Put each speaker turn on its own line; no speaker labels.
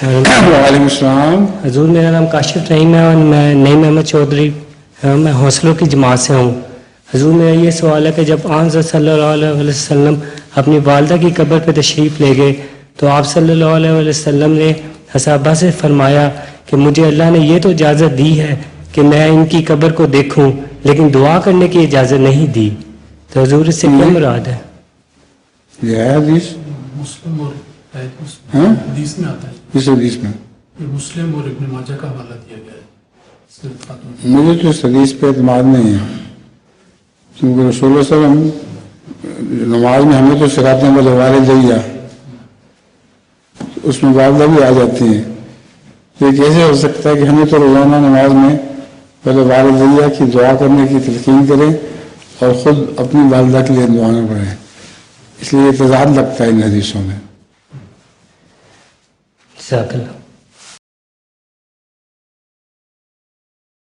وعلیکم السلام.
حضور میرا نام کاشف رحیم ہے اور میں نعیم احمد چودھری میں حوصلوں کی جماعت سے ہوں. حضور میرا یہ سوال ہے کہ جب آن صلی اللہ علیہ وسلم اپنی والدہ کی قبر پہ تشریف لے گئے تو آپ صلی اللہ علیہ وسلم نے صحابہ سے فرمایا کہ مجھے اللہ نے یہ تو اجازت دی ہے کہ میں ان کی قبر کو دیکھوں لیکن دعا کرنے کی اجازت نہیں دی. تو حضور اس سے کیا مراد ہے؟
یہ ہے حدیث
مسلم اور حدیث میں آتا ہے.
اس حدیث میں
یہ مسلم اور ابن ماجہ کا حوالہ دیا گیا ہے. صرف خاتون.
مجھے تو اس حدیث پہ اعتماد نہیں ہے کیونکہ رسول اللہ صلی اللہ علیہ وسلم نماز میں ہمیں تو سکھاتے ہیں بولے والدیہ، اس میں والدہ بھی آ جاتی ہیں. یہ کیسے ہو سکتا ہے کہ ہمیں تو روزانہ نماز میں پہلے والدیہ کی دعا کرنے کی تلقین کریں اور خود اپنی والدہ کے لیے دعا نہ پڑھیں؟ اس لیے تضاد لگتا ہے ان حدیثوں میں.
جزاک اللہ.